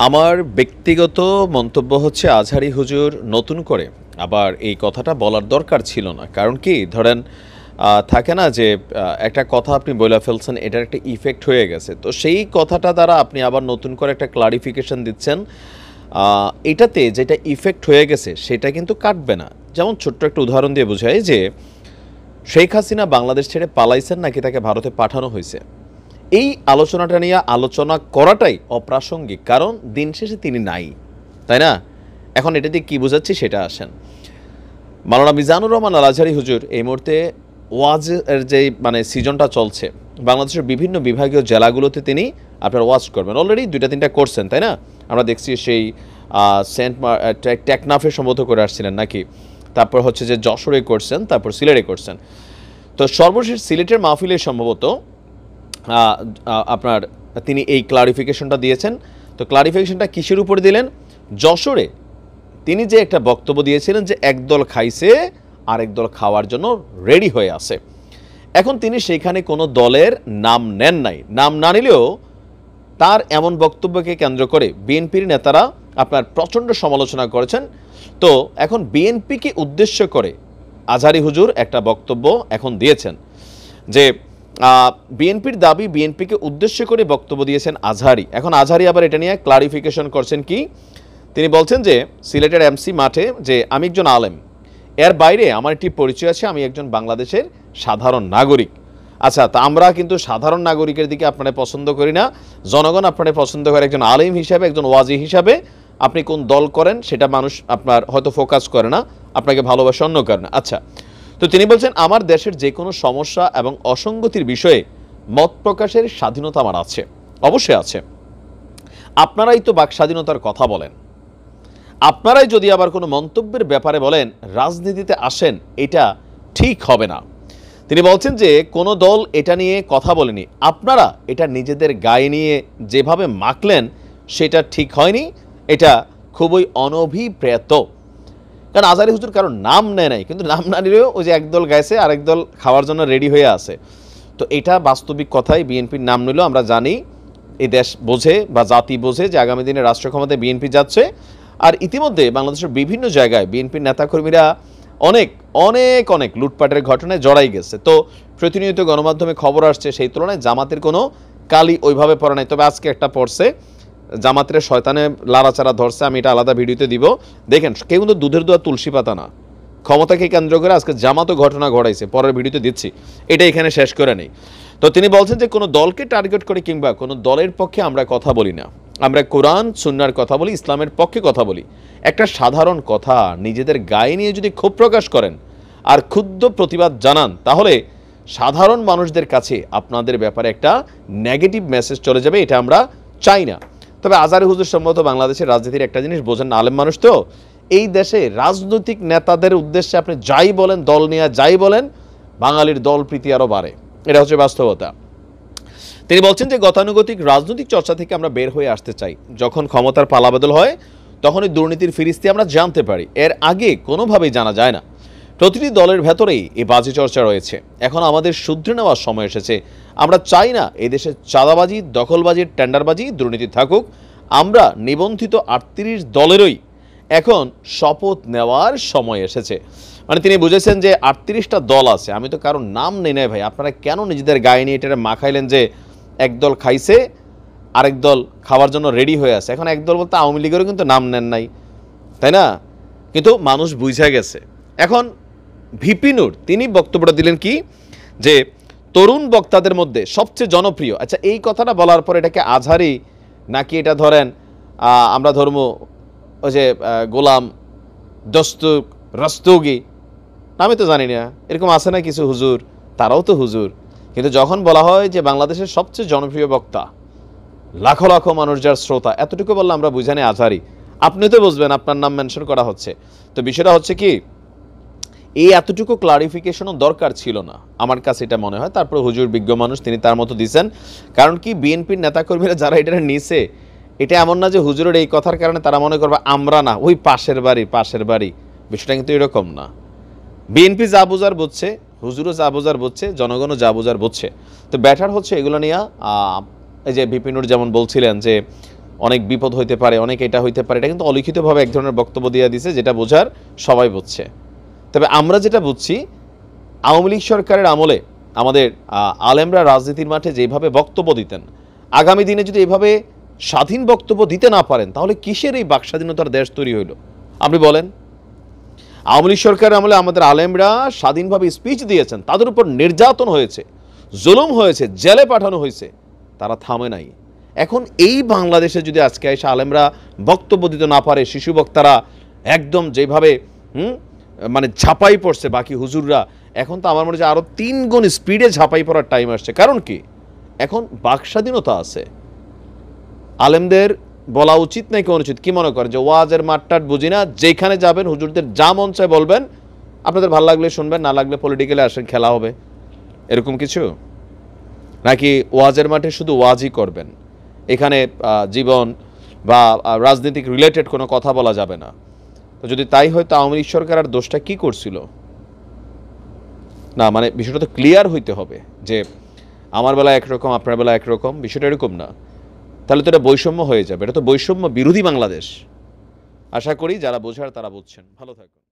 আমার ব্যক্তিগত মন্তব্য হচ্ছে আজহারী হুজুর নতুন করে আবার এই কথাটা বলার দরকার ছিল না। কারণ কি ধরেন থাকে না যে একটা কথা আপনি বলে ফেলছেন, এটার একটা ইফেক্ট হয়ে গেছে, তো সেই কথাটা দ্বারা আপনি আবার নতুন করে একটা ক্লারিফিকেশন দিচ্ছেন। এটাতে যেটা ইফেক্ট হয়ে গেছে সেটা কিন্তু কাটবে না। যেমন ছোট্ট একটা উদাহরণ দিয়ে বোঝায় যে শেখ হাসিনা বাংলাদেশ ছেড়ে পালাইছেন নাকি তাকে ভারতে পাঠানো হয়েছে, এই আলোচনাটা নিয়ে আলোচনা করাটাই অপ্রাসঙ্গিক, কারণ দিন শেষে তিনি নাই, তাই না? এখন এটা দিয়ে কী বোঝাচ্ছি সেটা আসেন। মাওলানা মিজানুর রহমান আল আজহারী হুজুর এই মুহূর্তে ওয়াজের যে সিজনটা চলছে, বাংলাদেশের বিভিন্ন বিভাগীয় জেলাগুলোতে তিনি আপনার ওয়াজ করবেন। অলরেডি 2-3টা করছেন, তাই না? আমরা দেখছি সেই টেকনাফে সম্ভবত করে আসছিলেন নাকি, তারপর হচ্ছে যে যশোরে করছেন, তারপর সিলেটে করছেন। তো সর্বশেষ সিলেটের মাহফিলে সম্ভবত আপনার তিনি এই ক্লারিফিকেশনটা দিয়েছেন। তো ক্লারিফিকেশনটা কিসের উপর দিলেন? যশোরে তিনি যে একটা বক্তব্য দিয়েছিলেন যে একদল খাইছে আরেক দল খাওয়ার জন্য রেডি হয়ে আছে। এখন তিনি সেখানে কোনো দলের নাম নেন নাই। নাম না নিলেও তার এমন বক্তব্যকে কেন্দ্র করে বিএনপির নেতারা আপনার প্রচণ্ড সমালোচনা করেছেন। তো এখন বিএনপিকে উদ্দেশ্য করে আজহারী হুজুর একটা বক্তব্য এখন দিয়েছেন যে বিএনপির দাবি, বিএনপিকে উদ্দেশ্য করে বক্তব্য দিয়েছেন আজহারী। এখন আজহারী আবার এটা নিয়ে ক্লারিফিকেশন করছেন কি, তিনি বলছেন যে সিলেটের এমসি মাঠে যে আমি একজন আলেম, এর বাইরে আমার একটি পরিচয় আছে, আমি একজন বাংলাদেশের সাধারণ নাগরিক। আচ্ছা, তা আমরা কিন্তু সাধারণ নাগরিকের দিকে আপনারা পছন্দ করি না, জনগণ আপনারা পছন্দ করে একজন আলেম হিসাবে, একজন ওয়াজি হিসাবে। আপনি কোন দল করেন সেটা মানুষ আপনার হয়তো ফোকাস করে না, আপনাকে ভালোবাসে অন্য কারণে। আচ্ছা, তো তিনি বলছেন আমার দেশের যে কোনো সমস্যা এবং অসঙ্গতির বিষয়ে মত প্রকাশের স্বাধীনতা আমার আছে, অবশ্যই আছে। আপনারাই তো বাক স্বাধীনতার কথা বলেন, আপনারাই যদি আবার কোনো মন্তব্যের ব্যাপারে বলেন রাজনীতিতে আসেন, এটা ঠিক হবে না। তিনি বলছেন যে কোনো দল এটা নিয়ে কথা বলেনি, আপনারা এটা নিজেদের গায়ে নিয়ে যেভাবে মাখলেন সেটা ঠিক হয়নি, এটা খুবই অনভিপ্রেত। কারণ আজহারী হুজুর কারণ নাম নেয় নাই, কিন্তু নাম না নিলেও ওই যে একদল গাইছে আরেক দল খাওয়ার জন্য রেডি হয়ে আছে। তো এটা বাস্তবিক কথাই, বিএনপির নাম নিলেও আমরা জানি এই দেশ বোঝে বা জাতি বোঝে যে আগামী দিনে রাষ্ট্র ক্ষমতায় বিএনপি যাচ্ছে। আর ইতিমধ্যে বাংলাদেশের বিভিন্ন জায়গায় বিএনপির নেতাকর্মীরা অনেক অনেক অনেক লুটপাটের ঘটনায় জড়াই গেছে। তো প্রতিনিয়ত গণমাধ্যমে খবর আসছে, সেই তুলনায় জামাতের কোনো কালি ওইভাবে পড়ে নাই। তবে আজকে একটা পড়ছে, জামাতের শয়তানে লাড়াচাড়া ধরছে, আমি এটা আলাদা ভিডিওতে দিব, দেখেন। কেউ কিন্তু দুধের দোয়া তুলসী পাতা না, ক্ষমতাকে কেন্দ্র করে আজকে জামাতও ঘটনা ঘটাইছে, পরের ভিডিওতে দিচ্ছি, এটা এখানে শেষ করে নেই। তো তিনি বলছেন যে কোনো দলকে টার্গেট করে কিংবা কোনো দলের পক্ষে আমরা কথা বলি না, আমরা কোরআন সুন্নাহর কথা বলি, ইসলামের পক্ষে কথা বলি। একটা সাধারণ কথা নিজেদের গায়ে নিয়ে যদি ক্ষোভ প্রকাশ করেন আর ক্ষুব্ধ প্রতিবাদ জানান, তাহলে সাধারণ মানুষদের কাছে আপনাদের ব্যাপারে একটা নেগেটিভ মেসেজ চলে যাবে, এটা আমরা চাই না। তবে আজহারী হুজুর সম্ভবত বাংলাদেশের রাজনীতির একটা জিনিস বোঝেন না, আলেম মানুষ তো, এই দেশে রাজনৈতিক নেতাদের উদ্দেশ্যে আপনি যাই বলেন, দল নিয়ে যাই বলেন, বাঙালির দল প্রীতি আরও বাড়ে, এটা হচ্ছে বাস্তবতা। তিনি বলছেন যে গতানুগতিক রাজনৈতিক চর্চা থেকে আমরা বের হয়ে আসতে চাই। যখন ক্ষমতার পালাবদল হয় তখনই দুর্নীতির ফিরিস্তি আমরা জানতে পারি, এর আগে কোনোভাবেই জানা যায় না। প্রতিটি দলের ভেতরেই এই বাজি চর্চা রয়েছে, এখন আমাদের শুধরে নেওয়ার সময় এসেছে। আমরা চাই না এদেশে চাঁদাবাজি, দখলবাজি, টেন্ডারবাজি, দুর্নীতি থাকুক। আমরা নিবন্ধিত 38 দলেরই এখন শপথ নেওয়ার সময় এসেছে। তিনি বুঝেছেন যে 38টা দল আছে, আমি তো কারোর নাম নেই নাই ভাই, আপনারা কেন নিজেদের গায়ে নিয়ে এটা মাখাইলেন যে একদল খাইছে আরেক দল খাওয়ার জন্য রেডি হয়ে আছে। এখন একদল বলতে আওয়ামী লীগেরও কিন্তু নাম নেন নাই, তাই না? কিন্তু মানুষ বুঝে গেছে। এখন ভিপি নূর তিনি বক্তব্যটা দিলেন কি, যে তরুণ বক্তাদের মধ্যে সবচেয়ে জনপ্রিয়। আচ্ছা, এই কথাটা বলার পর এটাকে আজহারী নাকি এটা ধরেন আমরা ধর্ম ওই যে গোলাম দস্তুক রস্তগি, আমি তো জানি না, এরকম আছে না কিছু হুজুর, তারাও তো হুজুর। কিন্তু যখন বলা হয় যে বাংলাদেশের সবচেয়ে জনপ্রিয় বক্তা, লাখো লাখো মানুষ যার শ্রোতা, এতটুকু বললে আমরা বুঝানি আজহারী, আপনি তো বুঝবেন, আপনার নাম মেনশন করা হচ্ছে। তো বিষয়টা হচ্ছে কি, এই এতটুকু ক্লারিফিকেশনও দরকার ছিল না, আমার কাছে এটা মনে হয়। তারপর হুজুর বিজ্ঞ মানুষ, তিনি তার মতো দিচ্ছেন। কারণ কি, বিএনপির নেতাকর্মীরা যারা এটা নিছে, এটা এমন না যে হুজুরের এই কথার কারণে তারা মনে করবে আমরা না, ওই পাশের বাড়ি। বিষয়টা কিন্তু এরকম না। বিএনপি যা বুঝার বুঝছে, হুজুরও যা বুঝার বুঝছে, জনগণও যা বুঝার বুঝছে। তো ব্যাটার হচ্ছে এগুলো নিয়ে এই যে ভিপি নূর যেমন বলছিলেন যে অনেক বিপদ হইতে পারে, অনেক এটা হইতে পারে, এটা কিন্তু অলিখিতভাবে এক ধরনের বক্তব্য দিয়ে দিছে, যেটা বোঝার সবাই বুঝছে। তবে আমরা যেটা বুঝছি, আওয়ামী লীগ সরকারের আমলে আমাদের আলেমরা রাজনীতির মাঠে যেভাবে বক্তব্য দিতেন, আগামী দিনে যদি এভাবে স্বাধীন বক্তব্য দিতে না পারেন, তাহলে কিসের এই বাক স্বাধীনতার দেশ তৈরি হইল? আপনি বলেন। আওয়ামী লীগ সরকারের আমলে আমাদের আলেমরা স্বাধীনভাবে স্পিচ দিয়েছেন, তাদের উপর নির্যাতন হয়েছে, জুলুম হয়েছে, জেলে পাঠানো হয়েছে, তারা থামে নাই। এখন এই বাংলাদেশে যদি আজকে এসে আলেমরা বক্তব্য দিতে না পারে, শিশু বক্তারা একদম যেভাবে মানে ঝাঁপাই পড়ছে বাকি হুজুররা, এখন তো আমার মনে হয় আরও 3 গুণ স্পিডে ঝাঁপাই পড়ার টাইম আসছে। কারণ কি, এখন বাক স্বাধীনতা আছে। আলেমদের বলা উচিত নাকি অনুচিত, কি মনে করেন? যে ওয়াজের মাঠটাট বুঝি না, যেখানে যাবেন হুজুরদের যা মন চায় বলবেন, আপনাদের ভালো লাগলে শুনবেন, না লাগলে পলিটিক্যালি আসেন, খেলা হবে, এরকম কিছু? নাকি ওয়াজের মাঠে শুধু ওয়াজই করবেন, এখানে জীবন বা রাজনৈতিক রিলেটেড কোনো কথা বলা যাবে না? তো যদি তাই হয়, তো আওয়ামী লীগ সরকার আর দোষটা কী করছিল? না, মানে বিষয়টা তো ক্লিয়ার হইতে হবে যে আমার বেলা একরকম, আপনার বেলা একরকম, বিষয়টা এরকম না। তাহলে তো এটা বৈষম্য হয়ে যাবে, এটা তো বৈষম্য বিরোধী বাংলাদেশ। আশা করি যারা বোঝার তারা বুঝছেন। ভালো থাকুন।